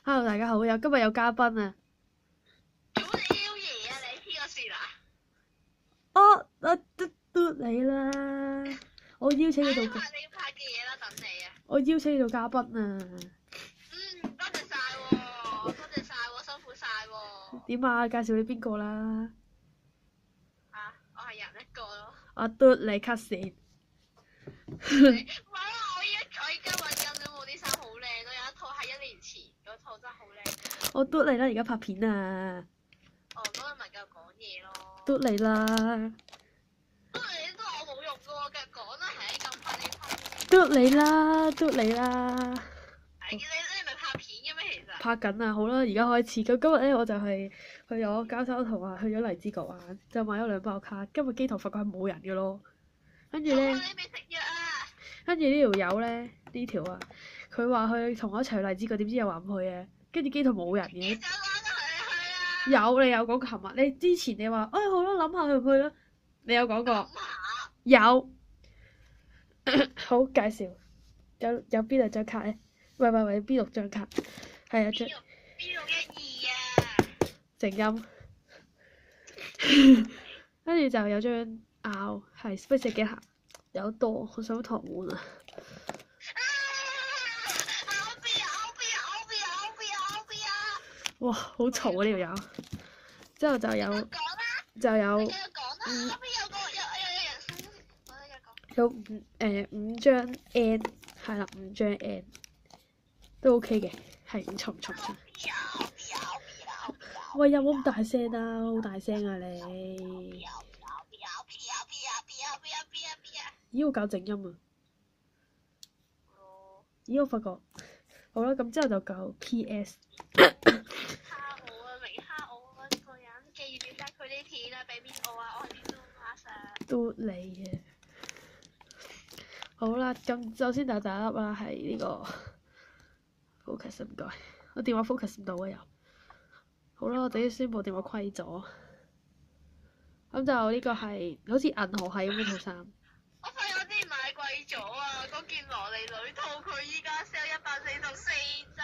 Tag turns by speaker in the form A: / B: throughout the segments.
A: Hello，大家好，今日有嘉賓啊！
B: 屌你妖爺啊！你黐個線啊！
A: 我嘟你啦！我邀請你做，
B: 你要拍嘅嘢啦，等你啊！
A: 我邀請你做嘉賓啊！
B: 多謝晒喎，多謝晒喎，辛苦晒喎！
A: 點啊？介紹你邊個啦？
B: 我係人一個咯。
A: 我嘟你 cut 線。
B: 唔係啊！我依家揾緊有冇啲衫好靚咯，有一套係1年前嗰套真係好靚。
A: 我嘟你啦！而家拍片啊！
B: 咁你咪繼續講嘢咯。
A: 嘟你啦！
B: 嘟你都我冇用噶喎，繼續講啦，係咁快你拍。
A: 嘟你啦！嘟你啦！
B: 你咪拍片嘅咩？其實。
A: 拍緊啊！好啦，而家開始。咁今日咧，我就係去咗交手同啊，去咗荔枝角玩，就買咗2包卡。今日機台發覺係冇人嘅咯。跟住咧。
B: 你未食藥啊？
A: 跟住呢條友咧，呢條啊，佢話佢同我一齊去荔枝角，點知又話唔去嘅。跟住機台冇人嘅。
B: 想講佢去啊！
A: 你有講過琴日，你之前你話，好啦，諗下去唔去啦。你有講過。
B: 諗下。
A: 有。好介紹。有邊2張卡咧？喂，邊6張卡？係啊，
B: 邊度1、2啊？
A: 靜音。跟住就有張拗，係飛石機行，有多，好想堂滿啊！哇，好嘈啊！呢條友。之後就有5張 N， 係啦，5張 N 都 OK 嘅，係唔錯。喂，有冇咁大聲啊？好大聲啊你！咦，我搞靜音啊！咦，我發覺好啦，咁之後就搞 PS。
B: 蝦我啊，明蝦我嗰個人，記住晒佢啲片啊，俾面我啊，我係邊度馬上。
A: 嘟你啊！好啦，咁首先第一粒啦，係呢個 focus 唔該，我電話 focus 唔到啊又。好啦，我哋宣佈電話虧咗。咁就呢個係好似銀河系咁嘅套衫。
B: 我發現我之前買貴咗啊！嗰件蘿莉女套佢依家 sell 144咋，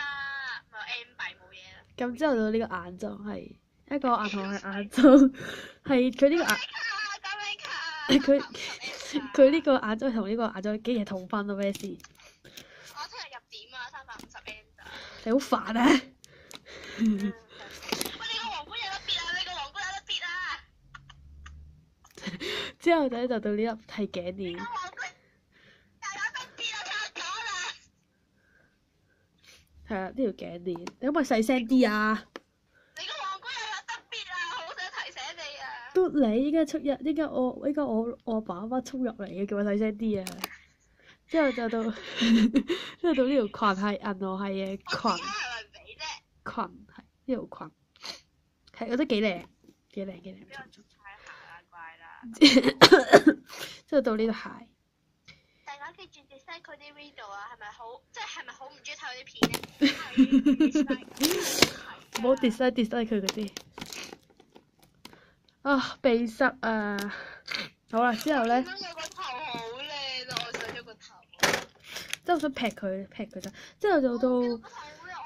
B: 咪 M 幣冇嘢啦。
A: 咁之後到呢個眼罩係一個銀河系眼罩，係佢呢個眼，佢呢個眼罩同呢個眼罩竟然係同分到咩事？
B: 我聽日入點啊，350 M 咋。
A: 你好煩啊！
B: 喂，你個皇冠有得別啊！你個皇冠有得別啊！
A: 之後就到呢粒係頸鏈。
B: 你個皇冠又有得別啊！我講啦。
A: 係啊，呢條頸鏈，你可唔可以細聲啲啊？
B: 你個皇冠又有得別啊！好想提醒你啊！
A: 嘟你，依家我爸爸衝入嚟嘅，叫我細聲啲啊！之後就到呢條裙係銀河系嘅裙。
B: 係咪唔俾啫？
A: 裙係呢條裙，係我覺得幾靚。
B: 俾我踩下啦，怪啦。
A: 之後到呢對鞋。
B: 大家記住 dislike 佢啲 video 啊，係咪好唔中意睇佢啲片咧？
A: 唔好 dislike 佢嗰啲。啊，鼻塞啊！好啦，之後咧。
B: 點解有個頭好靚啊？我想要個頭。
A: 即係我想劈佢咋。之後就到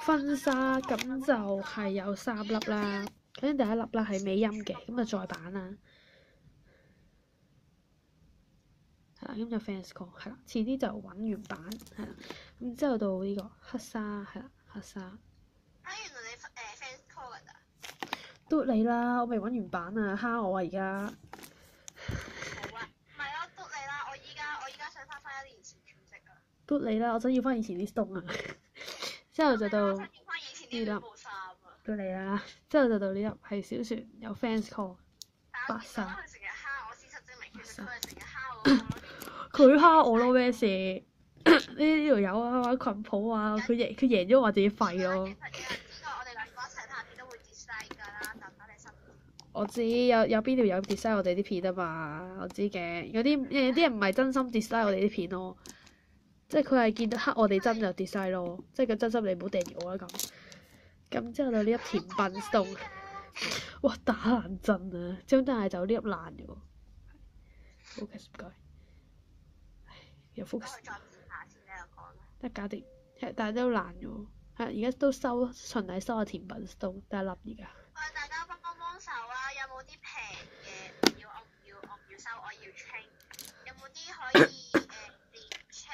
A: 婚紗，咁就係有3粒啦。咁第一粒啦係美音嘅，咁就再版啦。係啦，咁就 fans call 係啦，遲啲就揾原版係啦。咁之後到呢個黑紗係啦，黑紗。
B: 原來你fans call 㗎咋？
A: 嘟你啦，我未揾原版啊，蝦我啊而家。
B: 好啊，唔係咯，嘟你啦！我依家想翻1年前全職啊。
A: 嘟你啦，我想要翻以前啲 stone 啊。之後就到呢粒。嘟你啦，之後就到呢粒係小船有 fans call。白紗。
B: 成日蝦我，事實證明其實佢係成日蝦我。
A: 佢蝦我咯，咩事？呢條友啊，玩裙譜啊，佢贏咗話自己廢咯。
B: 其實知道我哋兩個一齊拍片都會 dislike 㗎啦，就唔得你辛苦。
A: 我知有邊條友 dislike 我哋啲片啊嘛，我知嘅。有啲人唔係真心 dislike 我哋啲片咯，即係佢係見到黑我哋真就 dislike 咯，即係佢真心你唔好訂閱我啦咁。咁之後就呢粒甜品 stone， 哇打爛陣啊！張真係就呢粒爛咗。focus 唔該。有 focus。
B: 再剪下先咧，我講啦。
A: 得搞掂，但係都爛咗。而家都收循例收下甜品都得一粒而家。
B: 喂，大家幫手啊！有冇啲平嘅？我唔要收，我要清。有冇啲可以清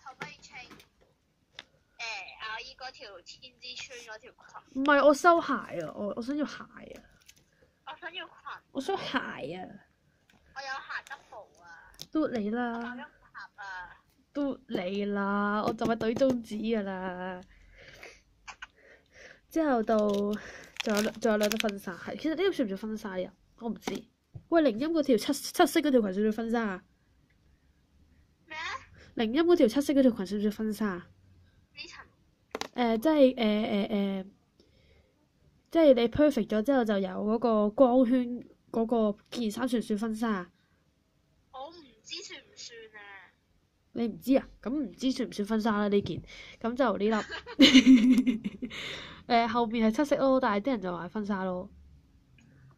B: 可唔可以清阿姨嗰條天之村嗰條裙？
A: 唔係我收鞋啊！我想要鞋啊！
B: 我想要裙。
A: 我想鞋啊！
B: 我有鞋 double 啊！
A: 嘟你
B: 我
A: 啦！
B: 買咗盒啊！
A: 嘟你啦！我就係對中指㗎啦。之後到仲有兩粒婚紗，其實呢個算唔算婚紗啊？我唔知。喂，靈音嗰條七色嗰條裙算唔算婚紗啊？
B: 咩啊？
A: 靈音嗰條七色嗰條裙算唔算婚紗啊？
B: 呢層
A: 即係你 perfect 咗之後就有嗰個光圈嗰個件衫算唔算婚紗啊？
B: 我唔知算唔算啊？
A: 你唔知啊？咁唔知算唔算婚紗啦呢件？咁就呢粒後面係七色咯，但係啲人就話係婚紗咯。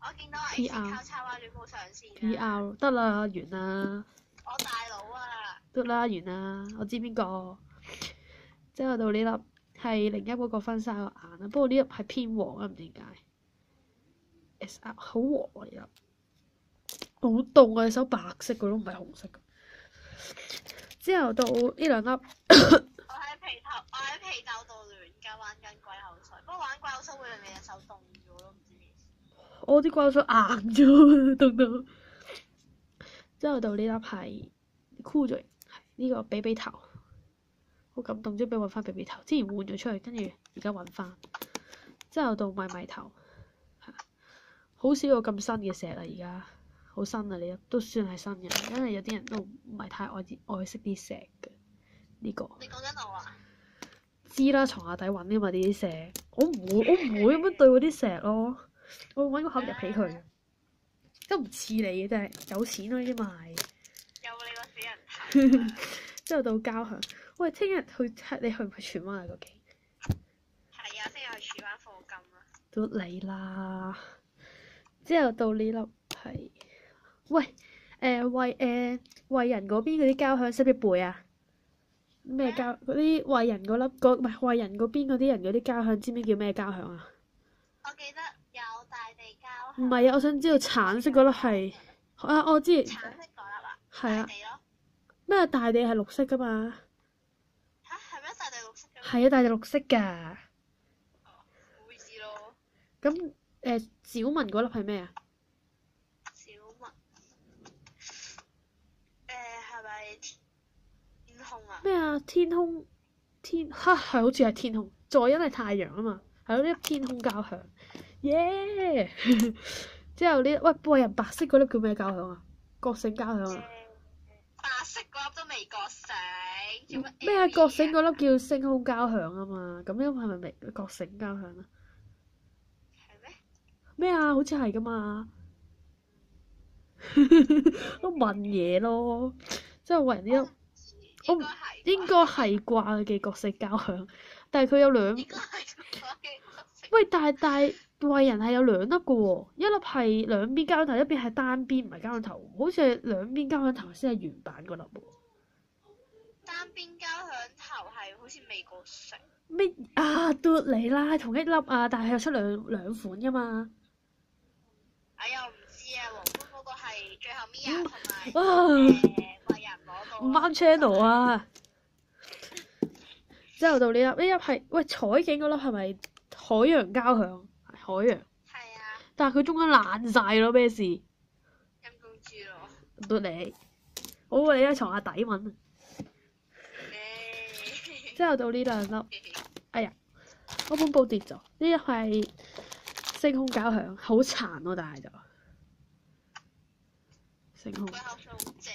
B: 我見到 X 交叉彎戀冇上線啊
A: PR 得啦，完啦，
B: 我大佬啊！
A: 得啦，完啦，我知邊個。之後到呢粒係另一嗰個婚紗個眼啦，不過呢粒係偏黃啊，唔知點解。SR 好黃啊呢粒，好凍啊！隻手白色嘅都唔係紅色嘅。之後到呢兩粒，
B: 我喺被竇度亂㗎，玩緊鬼口水。不過玩鬼口水會令你隻手凍咗咯，唔知咩事。
A: 我啲鬼口水硬咗，凍到。之後到呢粒係酷咗，係呢個比比頭，好感動，即係俾我揾翻比比頭。之前換咗出去，跟住而家揾翻。之後到米米頭，好少有咁新嘅石啦，而家好新啊！呢粒都算係新嘅，因為有啲人都唔係太愛惜啲石嘅呢個。
B: 你講緊我啊？
A: 知啦，床下底揾㗎嘛呢啲石，我唔會咁樣對嗰啲石咯，我會揾個盒入起佢，都唔似你嘅真係，有錢咯呢啲賣。
B: 有你個死人頭！
A: 之後到交響，喂，聽日你去唔去荃灣啊？究竟？
B: 係啊，聽日去荃灣課金啊！
A: 都你啦。之後到呢粒係，喂，惠人嗰邊嗰啲交響識唔識背啊？咩交嗰啲惠人嗰粒唔係惠人嗰邊嗰啲人嗰啲交響，知唔知叫咩交響啊？
B: 我記得有大地交響。
A: 唔係啊，我想知道橙色嗰粒係啊，我知。
B: 橙色嗰粒啊？
A: 係啊。
B: 大地咯。
A: 咩大地係綠色噶嘛？
B: 嚇係咩？大地綠色嘅咩？
A: 係啊，大地綠色㗎。
B: 唔會知咯。
A: 咁小文嗰粒係咩啊？
B: 小文係咪天空啊？
A: 咩啊？天空係好似係天空，再因係太陽啊嘛，係咯，呢粒天空交響，耶！之後呢喂，惠人白色嗰粒叫咩交響啊？覺醒交響啊？
B: 白色嗰粒都未覺醒。做乜
A: 咩啊？覺醒嗰粒叫星空交響啊嘛，咁樣係咪未覺醒交響啊？
B: 係咩？
A: 咩啊？好似係噶嘛？都問嘢咯，即係惠人呢粒。我唔應該係掛嘅覺醒交響，但係佢有兩。
B: 應該係掛嘅覺醒。
A: 喂，但係惠人係有兩粒嘅喎，一粒係兩邊交響頭，一邊係單邊唔係交響頭，好似係兩邊交響頭先係原版嗰粒喎。
B: 單邊交響頭係好似未覺醒。
A: 咩啊？嘟你啦，同一粒啊，但係有出兩款噶嘛。
B: 我又唔知啊，皇冠嗰個係最後尾啊，同埋惠人嗰個。
A: 唔啱 channel 啊！之後到呢粒係喂彩景嗰粒係咪海洋交響？海洋。
B: 係啊。
A: 但係佢中間爛晒咯，咩事？
B: 陰公豬咯。
A: 嘟你，好過你喺床下底揾。之後到呢兩粒，哎呀，我本簿跌咗。呢粒係星空交響，好殘咯，但係就星空。
B: 鬼口水好正。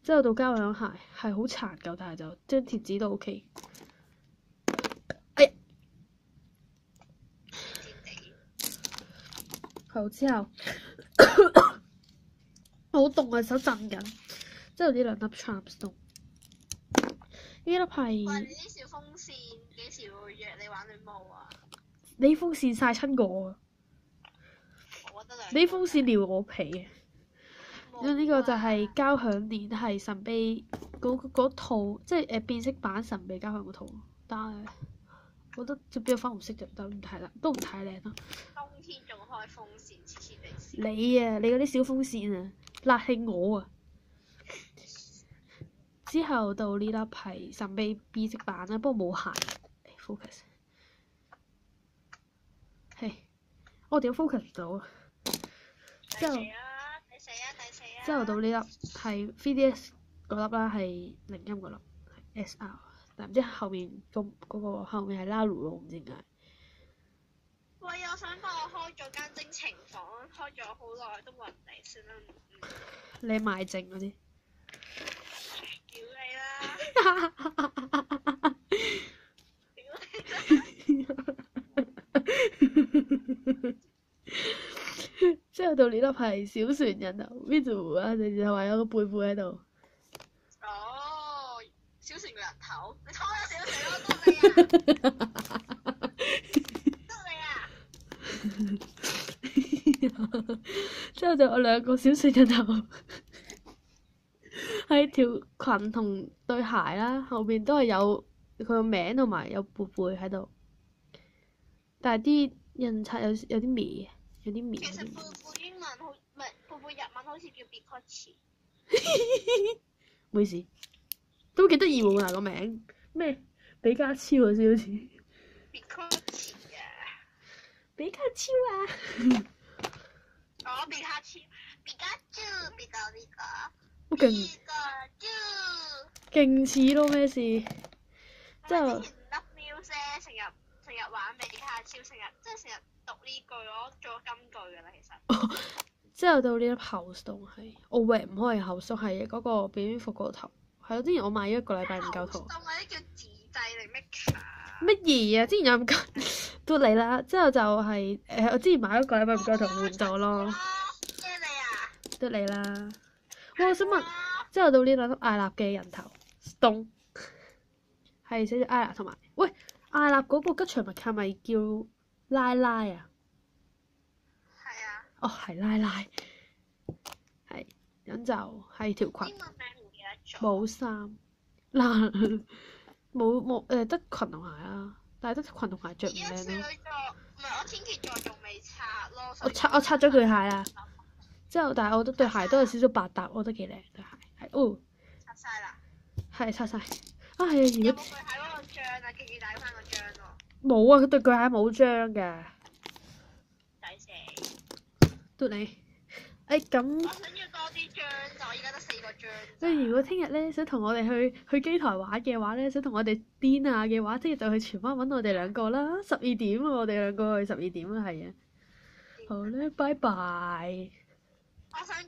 A: 之後到交響鞋係好殘舊，但係就張貼紙都 OK。哎呀，好之後好凍啊，手震緊。之後呢兩粒 charms 都。呢粒係。
B: 喂，你啲小風扇幾時會約你玩戀慕啊？
A: 你風扇曬親我啊！
B: 我覺得兩。
A: 你風扇撩我皮啊！呢個就係交響鏈，係神秘嗰嗰套，即係變色版神秘交響嗰套，但係我覺得只比較粉紅色就唔太啦，都唔太靚咯。
B: 冬天仲開風扇，黐黐地線。
A: 你啊，你嗰啲小風扇啊，辣氣我啊！之後到呢粒係神秘變色版啦，不過冇鞋。focus， 係，我點 focus 唔到啊？之後之後到呢粒係 3DS 嗰粒啦，係鈴音嗰粒，係 SR， 但唔知後面嗰個後面係 Laru 咯，唔知點解。
B: 喂，我想講我開咗間精情房，開咗好耐都冇人嚟，算啦。
A: 你賣剩嗰啲。
B: 屌你啦！屌你！
A: 之後到呢粒係小船人頭 Vizu 啊，就話有個貝貝喺度。
B: 哦，小船個人頭，你拖咗小船咯，得你啊！
A: 之後就有兩個小船人頭，係條裙同對鞋啦，後邊都係有佢個名同埋有貝貝喺度，但係啲印刷有啲歪，有啲歪。
B: 其實貝貝英文好，唔係貝貝日文好似叫 Pikachu。
A: 唔好意思，都幾得意喎嗱個名，咩比加超啊先好似。
B: Pikachu 啊！
A: 比加超啊！
B: 哦，Pikachu，比較呢個。
A: 好勁，勁似咯咩事？之後
B: 之前 Love Muse 成日玩比卡超，成日讀呢句，我做咗金句㗎啦，其實。
A: 之後到呢粒後洞係，我搵唔開後洞係嗰個蝙蝠個頭，係咯。之前我買咗一個禮拜唔夠圖。
B: 後洞嗰啲叫自製定咩卡？
A: 乜嘢啊？之前有唔夠都嚟啦。之後就係我之前買咗一個禮拜唔夠圖換咗咯。
B: 咩你啊？
A: 都嚟啦。我想問，之後到呢兩粒艾納嘅人頭洞，係寫住艾納同埋，喂，艾納嗰個吉祥物係咪叫拉拉啊？
B: 係啊。
A: 哦，係拉拉，係咁就係條裙，
B: 英文名唔記得咗。
A: 冇衫，嗱冇得裙同鞋啦，但係得裙同鞋着唔靚咯。
B: 而家處女座唔係我天蠍座仲未拆咯。
A: 我拆咗對鞋啦，之後但係我覺得對鞋都有少少百搭，我覺得幾靚對鞋，係哦。
B: 拆晒啦。
A: 係拆晒。啊係啊，如果
B: 有冇佢喺嗰個章啊？記唔記帶翻個章喎？
A: 冇啊，佢對腳鞋冇章嘅。
B: 抵死。
A: 嘟你，咁。
B: 我想要多啲章就我而家得4個章。
A: 如果聽日咧想同我哋去機台玩嘅話咧，想同我哋癲下嘅話，聽日就去荃灣揾我哋兩個啦。12點啊，我哋兩個去12點啊，係啊。好啦，拜拜。